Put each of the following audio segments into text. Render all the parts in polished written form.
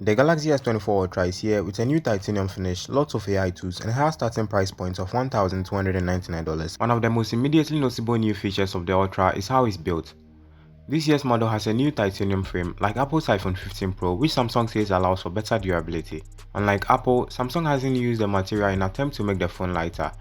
The Galaxy S24 Ultra is here with a new titanium finish, lots of AI tools, and a high starting price point of $1,299. One of the most immediately noticeable new features of the Ultra is how it's built. This year's model has a new titanium frame like Apple's iPhone 15 Pro, which Samsung says allows for better durability. Unlike Apple, Samsung hasn't used the material in an attempt to make the phone lighter.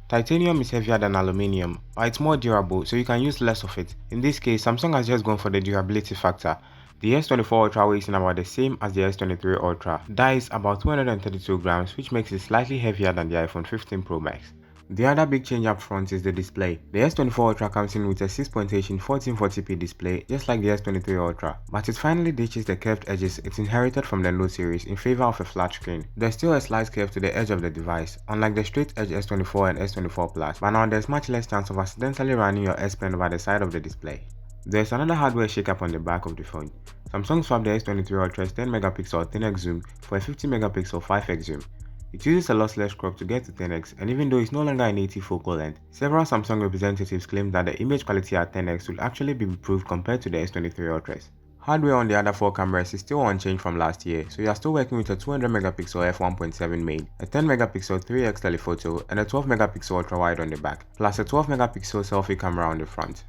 Titanium is heavier than aluminium, but it's more durable, so you can use less of it. In this case, Samsung has just gone for the durability factor. The S24 Ultra weighs in about the same as the S23 Ultra, dies about 232 grams, which makes it slightly heavier than the iPhone 15 Pro Max. The other big change up front is the display. The S24 Ultra comes in with a 6.8-inch 1440p display, just like the S23 Ultra, but it finally ditches the curved edges it inherited from the Note series in favor of a flat screen. There's still a slight curve to the edge of the device, unlike the straight edge S24 and S24 Plus, but now there's much less chance of accidentally running your S Pen over the side of the display. There's another hardware shakeup on the back of the phone. Samsung swapped the S23 Ultra's 10MP 10x zoom for a 50MP 5x zoom. It uses a lossless crop to get to 10x, and even though it's no longer a native focal length, several Samsung representatives claim that the image quality at 10x will actually be improved compared to the S23 Ultras. Hardware on the other four cameras is still unchanged from last year, so you are still working with a 200MP f1.7 main, a 10MP 3x telephoto, and a 12MP ultra wide on the back, plus a 12MP selfie camera on the front.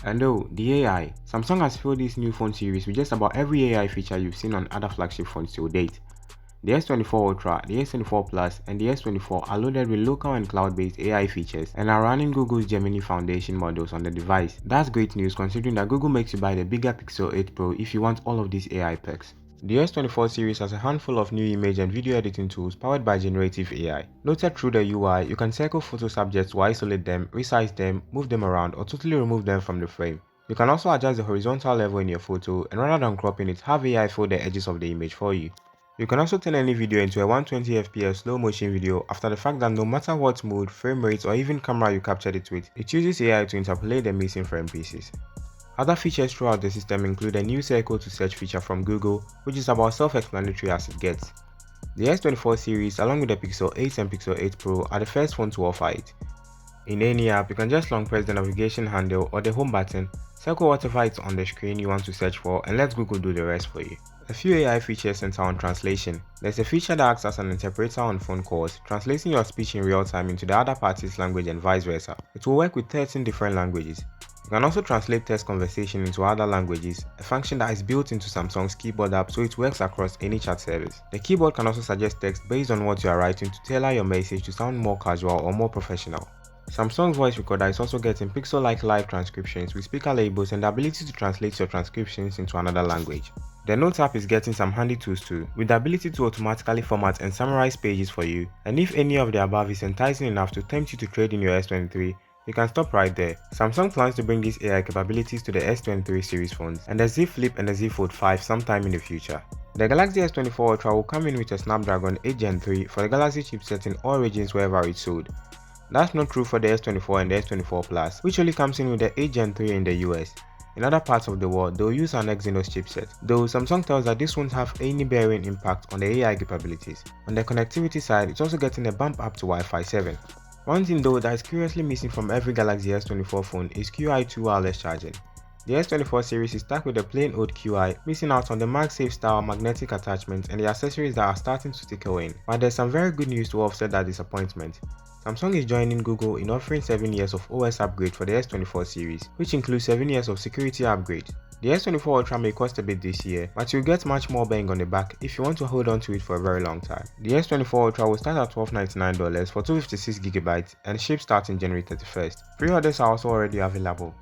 And oh, the AI. Samsung has filled this new phone series with just about every AI feature you've seen on other flagship phones to date. The S24 Ultra, the S24 Plus, and the S24 are loaded with local and cloud-based AI features and are running Google's Gemini Foundation models on the device. That's great news considering that Google makes you buy the bigger Pixel 8 Pro if you want all of these AI perks. The S24 series has a handful of new image and video editing tools powered by generative AI. Noted through the UI, you can circle photo subjects to isolate them, resize them, move them around, or totally remove them from the frame. You can also adjust the horizontal level in your photo, and rather than cropping it, have AI fill the edges of the image for you. You can also turn any video into a 120fps slow motion video after the fact that no matter what mode, frame rate, or even camera you captured it with, it uses AI to interpolate the missing frame pieces. Other features throughout the system include a new circle to search feature from Google, which is about self-explanatory as it gets. The S24 series along with the Pixel 8 and Pixel 8 Pro are the first phone to offer it. In any app, you can just long press the navigation handle or the home button, circle whatever it's on the screen you want to search for, and let Google do the rest for you. A few AI features center on translation. There's a feature that acts as an interpreter on phone calls, translating your speech in real time into the other party's language and vice versa. It will work with 13 different languages. You can also translate text conversation into other languages, a function that is built into Samsung's keyboard app so it works across any chat service. The keyboard can also suggest text based on what you are writing to tailor your message to sound more casual or more professional. Samsung's voice recorder is also getting Pixel-like live transcriptions with speaker labels and the ability to translate your transcriptions into another language. The Notes app is getting some handy tools too, with the ability to automatically format and summarize pages for you, and if any of the above is enticing enough to tempt you to trade in your S23, you can stop right there. Samsung plans to bring these AI capabilities to the S23 series phones and the Z Flip and the Z Fold 5 sometime in the future. The Galaxy S24 Ultra will come in with a Snapdragon 8 Gen 3 for the Galaxy chipset in all regions wherever it's sold. That's not true for the S24 and the S24 Plus, which only comes in with the 8 Gen 3 in the US. In other parts of the world, they'll use an Exynos chipset, though Samsung tells that this won't have any bearing impact on the AI capabilities. On the connectivity side, it's also getting a bump up to Wi-Fi 7. One thing though that is curiously missing from every Galaxy S24 phone is QI2 wireless charging. The S24 series is stuck with the plain old QI, missing out on the MagSafe style magnetic attachment and the accessories that are starting to trickle in. But there's some very good news to offset that disappointment. Samsung is joining Google in offering 7 years of OS upgrade for the S24 series, which includes 7 years of security upgrade. The S24 Ultra may cost a bit this year, but you'll get much more bang on the back if you want to hold on to it for a very long time. The S24 Ultra will start at $1299 for 256GB and ship starting January 31st. Pre-orders are also already available.